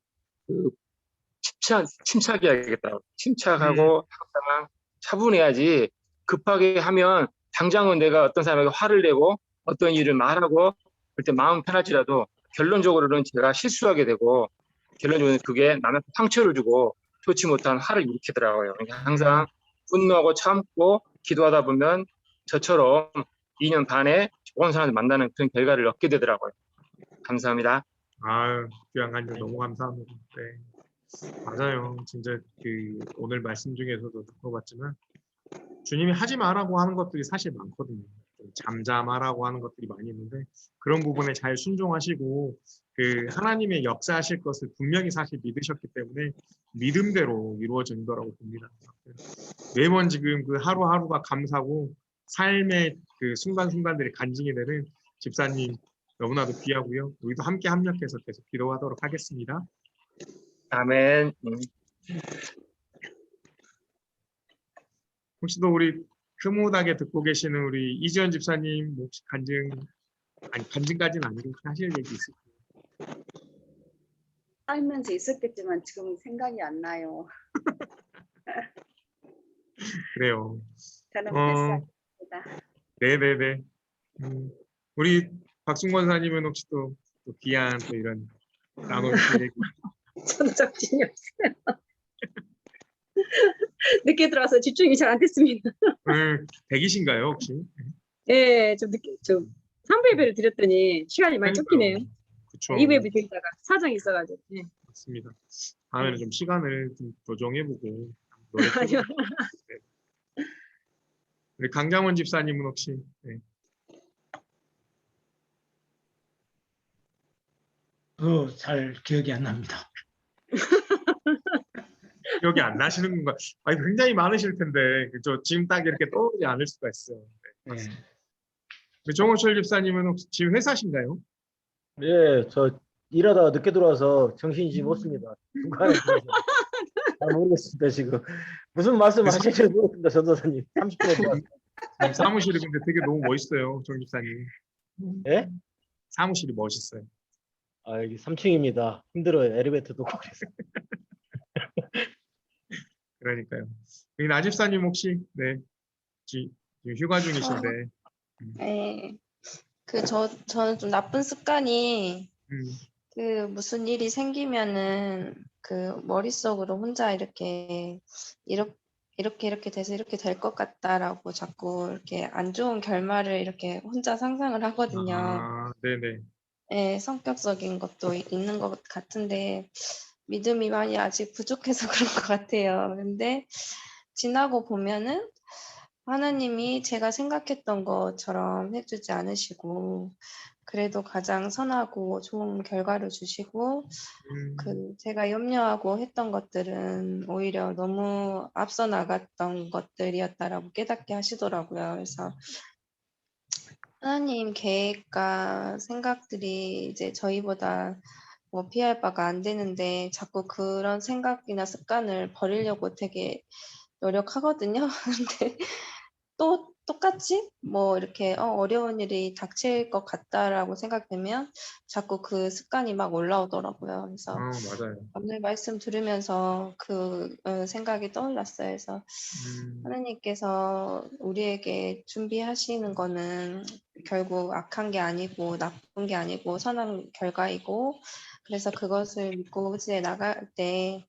침착해야겠다. 침착하고 항상 차분해야지 급하게 하면 당장은 내가 어떤 사람에게 화를 내고 어떤 일을 말하고 그때 마음 편할지라도 결론적으로는 제가 실수하게 되고 결론적으로 그게 남한테 상처를 주고 좋지 못한 화를 일으키더라고요. 그러니까 항상 분노하고 참고 기도하다 보면 저처럼 2년 반에 좋은 사람을 만나는 그런 결과를 얻게 되더라고요. 감사합니다. 아, 귀한 간증 너무 감사합니다. 네. 맞아요. 진짜 그 오늘 말씀 중에서도 들어봤지만 주님이 하지 말라고 하는 것들이 사실 많거든요. 좀 잠잠하라고 하는 것들이 많이 있는데 그런 부분에 잘 순종하시고 그 하나님의 역사하실 것을 분명히 사실 믿으셨기 때문에 믿음대로 이루어진 거라고 봅니다. 매번 지금 그 하루하루가 감사고 삶의 그 순간순간들이 간증이 되는 집사님 너무나도 귀하고요. 우리도 함께 협력해서 계속 기도하도록 하겠습니다. 아멘. 혹시 또 우리 흐뭇하게 듣고 계시는 우리 이지연 집사님 혹시 간증 아니 간증까지는 아니고 혹시 하실 얘기 있으세요? 살면서 있었겠지만 지금 생각이 안 나요. 그래요. 저는 어, 패스합니다. 네네네. 우리 박순권 사님은 혹시 또 귀한 또 이런 나눠주실 얘기. 저도 정신이 없어요. 늦게 들어와서 집중이 잘 안 됐습니다. 댁이신가요 혹시? 예, 좀 늦게 좀 3부 예배를 드렸더니 시간이 많이 쫓기네요. 그렇죠. 2부 예배 드리다가 사정이 있어가지고. 예. 맞습니다. 다음에는 좀 시간을 좀 조정해보고 아니요. 우리 강장원 집사님은 혹시 네. 잘 기억이 안 납니다. 기억이 안 나시는 건가? 아니 굉장히 많으실 텐데 그죠? 지금 딱 이렇게 떠오르지 않을 수가 있어요. 네. 네. 우리 정호철 집사님은 혹시 지금 회사신가요? 예, 저 일하다가 늦게 들어와서 정신이 지금 없습니다. 중간에 들어서 잘 모르겠습니다, 지금. 무슨 말씀 하실지 모르겠습니다, 전도사님. 30분에 들어왔어요. 사무실이 근데 되게 너무 멋있어요, 정 집사님. 예? 사무실이 멋있어요. 아, 여기 3층입니다. 힘들어요. 엘리베이터도 없고 그래서. 그러니까요. 여기 나 집사님 혹시 네 지금 휴가 중이신데 네. 저는 좀 나쁜 습관이 그 무슨 일이 생기면은 그 머릿속으로 혼자 이렇게 돼서 이렇게 될 것 같다라고 자꾸 이렇게 안 좋은 결말을 이렇게 혼자 상상을 하거든요. 아, 네네. 네, 성격적인 것도 있는 것 같은데 믿음이 많이 아직 부족해서 그런 것 같아요. 근데 지나고 보면은 하나님이 제가 생각했던 것처럼 해주지 않으시고 그래도 가장 선하고 좋은 결과를 주시고 제가 염려하고 했던 것들은 오히려 너무 앞서 나갔던 것들이었다라고 깨닫게 하시더라고요. 그래서 하나님 계획과 생각들이 이제 저희보다 뭐 피할 바가 안 되는데 자꾸 그런 생각이나 습관을 버리려고 되게 노력하거든요. 근데 또 똑같이 뭐 이렇게 어려운 일이 닥칠 것 같다라고 생각되면 자꾸 그 습관이 막 올라오더라고요. 그래서 맞아요. 오늘 말씀 들으면서 그 생각이 떠올랐어요. 그래서 하나님께서 우리에게 준비하시는 거는 결국 악한 게 아니고 나쁜 게 아니고 선한 결과이고 그래서 그것을 믿고 의지해 나갈 때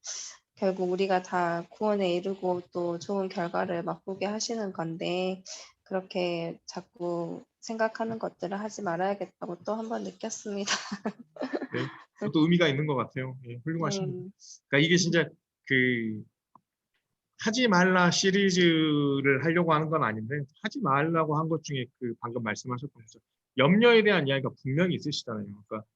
결국 우리가 다 구원에 이르고 또 좋은 결과를 맛보게 하시는 건데 그렇게 자꾸 생각하는 것들을 하지 말아야겠다고 또 한 번 느꼈습니다. 네. 그것도 의미가 있는 것 같아요. 예, 훌륭하십니다. 그러니까 이게 진짜 그 하지 말라 시리즈를 하려고 하는 건 아닌데 하지 말라고 한 것 중에 그 방금 말씀하셨던 거죠. 염려에 대한 이야기가 분명히 있으시잖아요. 그러니까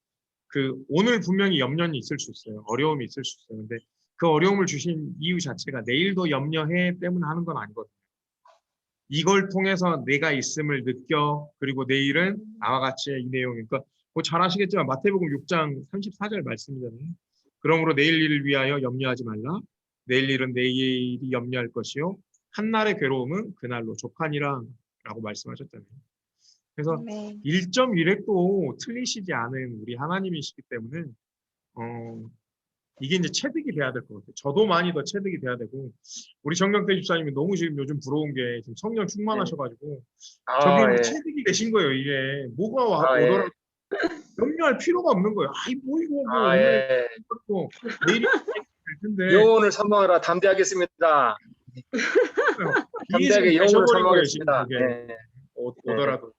그 오늘 분명히 염려는 있을 수 있어요. 어려움이 있을 수 있어요. 근데 그 어려움을 주신 이유 자체가 내일도 염려해 때문에 하는 건 아니거든요. 이걸 통해서 내가 있음을 느껴 그리고 내일은 나와 같이 이 내용 그러니까 뭐 잘 아시겠지만 마태복음 6장 34절 말씀이잖아요. 그러므로 내일 일을 위하여 염려하지 말라. 내일 일은 내일이 염려할 것이요 한날의 괴로움은 그날로 족하니라 라고 말씀하셨잖아요. 그래서 네. 1.1획도 틀리시지 않은 우리 하나님이시기 때문에 이게 이제 체득이 돼야 될 것 같아요. 저도 많이 더 체득이 돼야 되고 우리 정경태 집사님이 너무 지금 요즘 부러운 게 지금 성령 충만하셔가지고 저게 이제 예. 체득이 되신 거예요. 이게 뭐가 아, 예. 오더라도 염려할 필요가 없는 거예요. 아이 뭐 이거 뭐 오늘 예. 내일이 될 텐데 영혼을 선망하라 담대하겠습니다. 이게 지금 담대하게 영혼을 되셔버린 거예요. 지금 선망하겠습니다. 그게 예. 오더라도.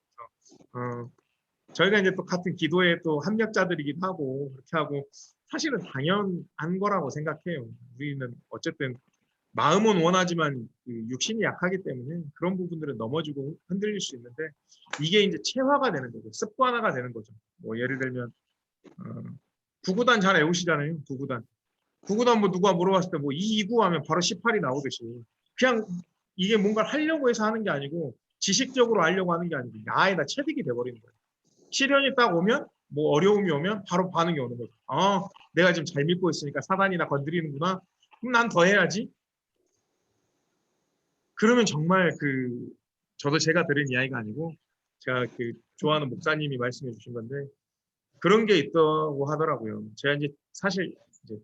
저희가 이제 또 같은 기도의 또 합력자들이기도 하고 그렇게 하고 사실은 당연한 거라고 생각해요. 우리는 어쨌든 마음은 원하지만 그 육신이 약하기 때문에 그런 부분들은 넘어지고 흔들릴 수 있는데 이게 이제 체화가 되는 거죠. 습관화가 되는 거죠. 뭐 예를 들면 구구단 잘 외우시잖아요. 구구단. 구구단 뭐 누가 물어봤을 때 뭐 229 하면 바로 18이 나오듯이 그냥 이게 뭔가를 하려고 해서 하는 게 아니고 지식적으로 하려고 하는 게 아니고 아예나 체득이 돼버리는 거예요. 시련이 딱 오면 뭐 어려움이 오면 바로 반응이 오는 거죠. 아, 내가 지금 잘 믿고 있으니까 사단이나 건드리는구나. 그럼 난 더 해야지. 그러면 정말 저도 제가 들은 이야기가 아니고 제가 좋아하는 목사님이 말씀해 주신 건데 그런 게 있다고 하더라고요. 제가 이제 사실 이제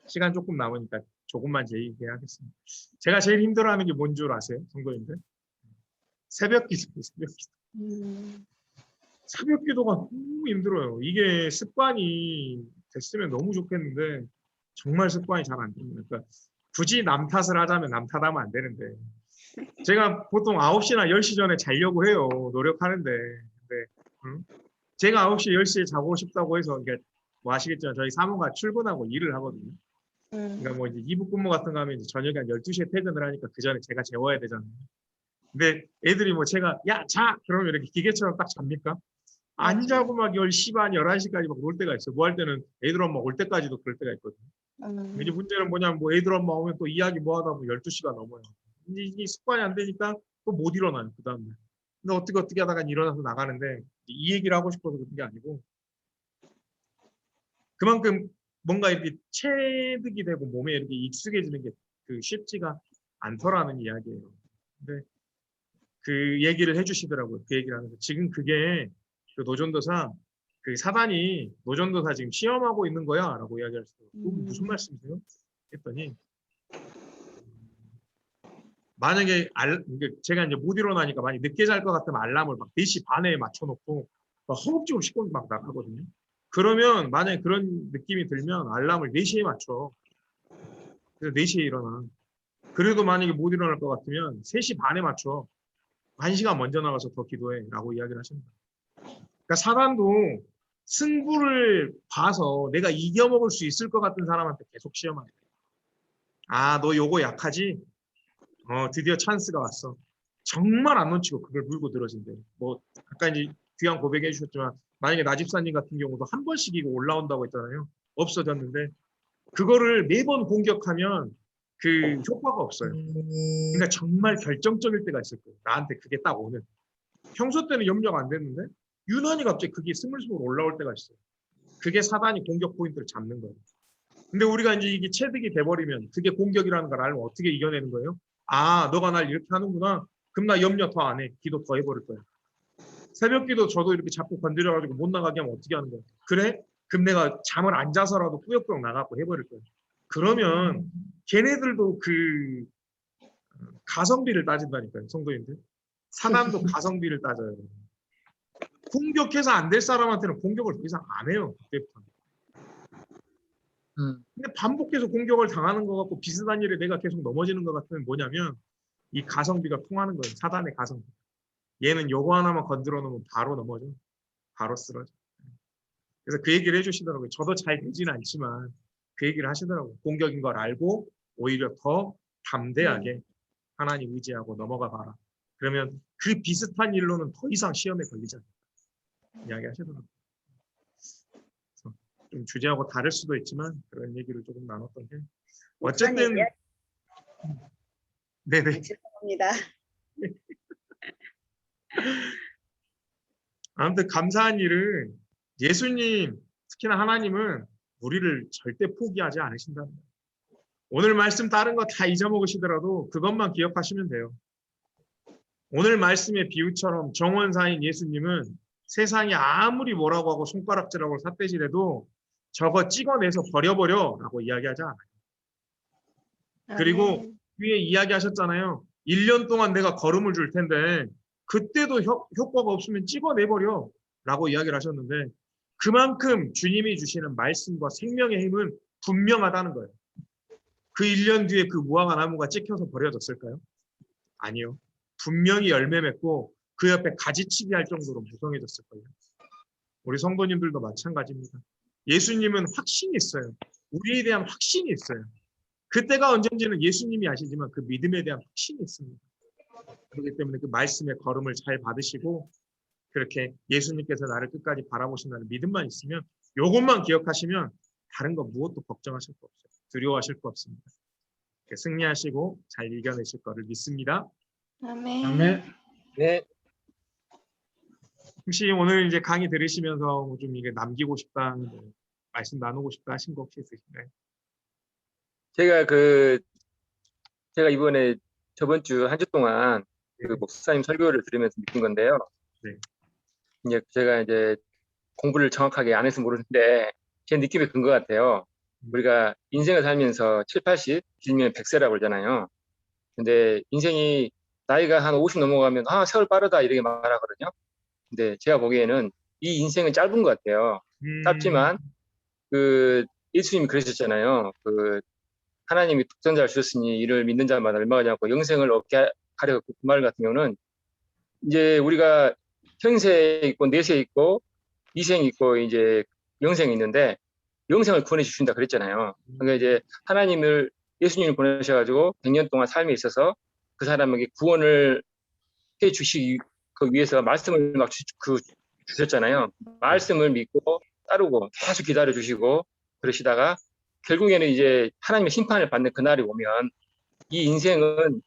시간 조금 남으니까 조금만 제 얘기하겠습니다. 제가 제일 힘들어하는 게 뭔 줄 아세요, 성도님들? 새벽 기도, 새벽 기도. 새벽 기도가 너무 힘들어요. 이게 습관이 됐으면 너무 좋겠는데 정말 습관이 잘 안 됩니다. 그러니까 굳이 남 탓을 하자면 남 탓하면 안 되는데 제가 보통 9시나 10시 전에 자려고 해요. 노력하는데 근데 제가 9시, 10시에 자고 싶다고 해서 그러니까 뭐 아시겠지만 저희 사무가 출근하고 일을 하거든요. 그러니까 뭐 이제 이부 근무 같은 거 하면 이제 저녁에 한 12시에 퇴근을 하니까 그 전에 제가 재워야 되잖아요. 근데 애들이 뭐 제가 야, 자! 그러면 이렇게 기계처럼 딱 잡니까? 안 자고 막 10시 반, 11시까지 막 놀 때가 있어요. 뭐 할 때는 애들 엄마 올 때까지도 그럴 때가 있거든요. 이제 문제는 뭐냐면 뭐 애들 엄마 오면 또 이야기 뭐 하다 보면 12시가 넘어요. 이제 이게 습관이 안 되니까 또 못 일어나요. 그 다음날. 근데 어떻게 하다가 일어나서 나가는데 이 얘기를 하고 싶어서 그런 게 아니고 그만큼 뭔가 이렇게 체득이 되고 몸에 이렇게 익숙해지는 게 쉽지가 않더라는 이야기예요. 근데 그 얘기를 해주시더라고요. 그 얘기를 하면서 지금 그게 노전도사 사단이 노전도사 지금 시험하고 있는 거야라고 이야기하셨어요. 무슨 말씀이세요? 했더니 만약에 제가 이제 못 일어나니까 많이 늦게 잘 것 같으면 알람을 막 4시 반에 맞춰놓고 막 허겁지겁 씻고 막 나가거든요. 그러면 만약에 그런 느낌이 들면 알람을 4시에 맞춰. 그래서 4시에 일어나. 그래도 만약에 못 일어날 것 같으면 3시 반에 맞춰. 1시간 먼저 나가서 더 기도해 라고 이야기를 하십니다. 그러니까 사단도 승부를 봐서 내가 이겨먹을 수 있을 것 같은 사람한테 계속 시험하게 돼. 아, 너 요거 약하지? 드디어 찬스가 왔어. 정말 안 놓치고 그걸 물고 늘어진대. 뭐 아까 이제 귀한 고백해 주셨지만 만약에 나 집사님 같은 경우도 한 번씩 이거 올라온다고 했잖아요. 없어졌는데 그거를 매번 공격하면 효과가 없어요. 그러니까 정말 결정적일 때가 있을 거예요. 나한테 그게 딱 오는. 평소 때는 염려가 안 됐는데 유난히 갑자기 그게 스물스물 올라올 때가 있어요. 그게 사단이 공격 포인트를 잡는 거예요. 근데 우리가 이제 이게 체득이 돼버리면 그게 공격이라는 걸 알면 어떻게 이겨내는 거예요? 아, 너가 날 이렇게 하는구나. 그럼 나 염려 더 안 해. 기도 더 해버릴 거야. 새벽 기도 저도 이렇게 자꾸 건드려가지고 못 나가게 하면 어떻게 하는 거야? 그래? 그럼 내가 잠을 안 자서라도 꾸역꾸역 나가고 해버릴 거야. 그러면 걔네들도 가성비를 따진다니까요, 성도님들. 사단도 가성비를 따져요. 공격해서 안 될 사람한테는 공격을 더 이상 안 해요. 그때부터. 근데 반복해서 공격을 당하는 것 같고 비슷한 일에 내가 계속 넘어지는 것 같으면 뭐냐면 이 가성비가 통하는 거예요. 사단의 가성비. 얘는 요거 하나만 건드려 놓으면 바로 넘어져. 바로 쓰러져. 그래서 그 얘기를 해주시더라고요. 저도 잘 되지는 않지만 그 얘기를 하시더라고요. 공격인 걸 알고 오히려 더 담대하게 하나님 의지하고 넘어가 봐라. 그러면 그 비슷한 일로는 더 이상 시험에 걸리지 않는다. 이야기 하시더라고요. 좀 주제하고 다를 수도 있지만 그런 얘기를 조금 나눴던 게 어쨌든 네네. 죄송합니다. 아무튼 감사한 일은 예수님 특히나 하나님은 우리를 절대 포기하지 않으신답니다. 오늘 말씀 다른 거 다 잊어먹으시더라도 그것만 기억하시면 돼요. 오늘 말씀의 비유처럼 정원사인 예수님은 세상이 아무리 뭐라고 하고 손가락질하고 삿대질해도 저거 찍어내서 버려버려 라고 이야기하지 않아요. 그리고 위에 이야기하셨잖아요. 1년 동안 내가 걸음을 줄 텐데 그때도 효과가 없으면 찍어내버려 라고 이야기를 하셨는데 그만큼 주님이 주시는 말씀과 생명의 힘은 분명하다는 거예요. 그 1년 뒤에 그 무화과 나무가 찍혀서 버려졌을까요? 아니요. 분명히 열매 맺고 그 옆에 가지치기 할 정도로 무성해졌을 거예요. 우리 성도님들도 마찬가지입니다. 예수님은 확신이 있어요. 우리에 대한 확신이 있어요. 그때가 언젠지는 예수님이 아시지만 그 믿음에 대한 확신이 있습니다. 그렇기 때문에 그 말씀의 걸음을 잘 받으시고 그렇게 예수님께서 나를 끝까지 바라보신다는 믿음만 있으면 이것만 기억하시면 다른 거 무엇도 걱정하실 거 없어요. 두려워하실 거 없습니다. 승리하시고 잘 이겨내실 거를 믿습니다. 아멘. 아멘. 네. 혹시 오늘 이제 강의 들으시면서 좀 이게 남기고 싶다, 말씀 나누고 싶다 하신 거 혹시 있으신가요? 제가 이번에 저번 주 한 주 동안 그 목사님 설교를 들으면서 느낀 건데요. 네. 이제 제가 이제 공부를 정확하게 안 해서 모르는데 제 느낌에 든 것 같아요. 우리가 인생을 살면서 7, 80, 길면 100세라고 그러잖아요. 근데 인생이 나이가 한 50 넘어가면 세월 빠르다 이렇게 말하거든요. 근데 제가 보기에는 이 인생은 짧은 것 같아요. 짧지만 그 예수님이 그러셨잖아요. 그 하나님이 독생자를 주셨으니 이를 믿는 자마다 멸망하지 않고 영생을 얻게 하려 그 말 같은 경우는 이제 우리가 현세에 있고 내세에 있고 이생이 있고 이제 영생이 있는데 영생을 구원해 주신다 그랬잖아요. 그러니까 이제 하나님을 예수님을 보내셔가지고 100년 동안 삶에 있어서 그 사람에게 구원을 해 주시기 위해서 말씀을 막 주셨잖아요. 말씀을 믿고 따르고 계속 기다려 주시고 그러시다가 결국에는 이제 하나님의 심판을 받는 그날이 오면 이 인생은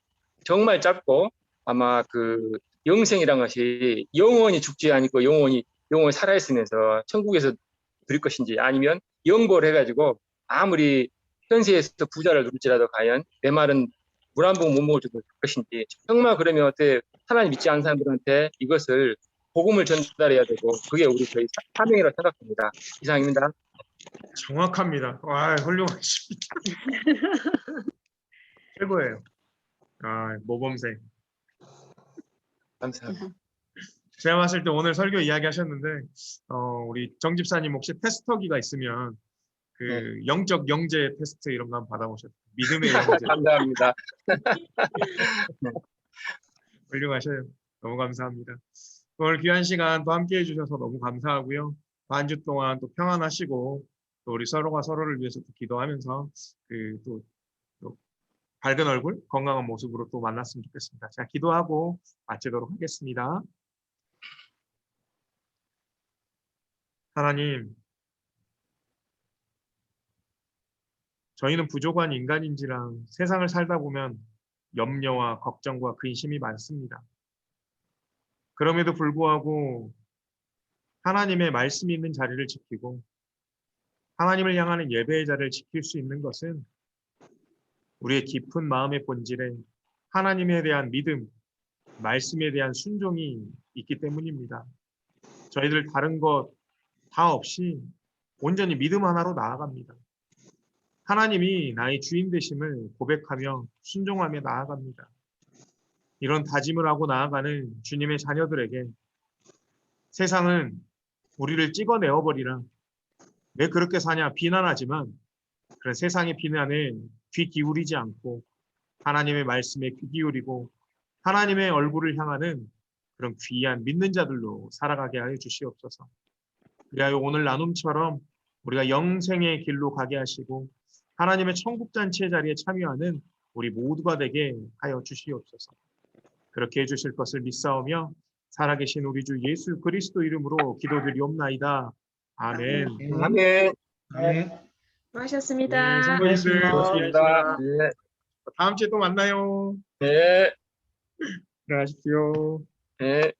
정말 짧고 아마 그 영생이란 것이 영원히 죽지 않고 영원히 살아있으면서 천국에서 누릴 것인지 아니면 영벌 해가지고 아무리 현세에서 부자를 누릴지라도 과연 내 말은 물 한 번 못 먹을 정도 될 것인지 정말 그러면 어때 하나님 믿지 않는 사람들한테 이것을 복음을 전달해야 되고 그게 우리 저희 사명이라고 생각합니다. 이상입니다. 정확합니다. 와, 훌륭하십니다. 최고예요. 모범생. 감사합니다. 제가 봤을 때 오늘 설교 이야기하셨는데 우리 정 집사님 혹시 테스터기가 있으면 그 영적 영재 테스트 이런 거 한번 받아보셨어요. 믿음의 영재. 감사합니다. 훌륭하셔요. 너무 감사합니다. 오늘 귀한 시간 또 함께 해주셔서 너무 감사하고요. 한 주 동안 또 평안하시고 또 우리 서로가 서로를 위해서 또 기도하면서 또 밝은 얼굴, 건강한 모습으로 또 만났으면 좋겠습니다. 자, 기도하고 마치도록 하겠습니다. 하나님, 저희는 부족한 인간인지랑 세상을 살다 보면 염려와 걱정과 근심이 많습니다. 그럼에도 불구하고 하나님의 말씀이 있는 자리를 지키고 하나님을 향하는 예배의 자리를 지킬 수 있는 것은 우리의 깊은 마음의 본질에 하나님에 대한 믿음, 말씀에 대한 순종이 있기 때문입니다. 저희들 다른 것 다 없이 온전히 믿음 하나로 나아갑니다. 하나님이 나의 주인 되심을 고백하며 순종하며 나아갑니다. 이런 다짐을 하고 나아가는 주님의 자녀들에게 세상은 우리를 찍어내어버리라. 왜 그렇게 사냐 비난하지만 그런 세상의 비난에 귀 기울이지 않고 하나님의 말씀에 귀 기울이고 하나님의 얼굴을 향하는 그런 귀한 믿는 자들로 살아가게 하여 주시옵소서. 그리하여 오늘 나눔처럼 우리가 영생의 길로 가게 하시고 하나님의 천국잔치의 자리에 참여하는 우리 모두가 되게 하여 주시옵소서. 그렇게 해주실 것을 믿사오며 살아계신 우리 주 예수 그리스도 이름으로 기도드리옵나이다. 아멘. 아멘. 수고하셨습니다. 성도님들 고맙습니다. 네. 다음 주에 또 만나요. 네. 들어가십시오. 네.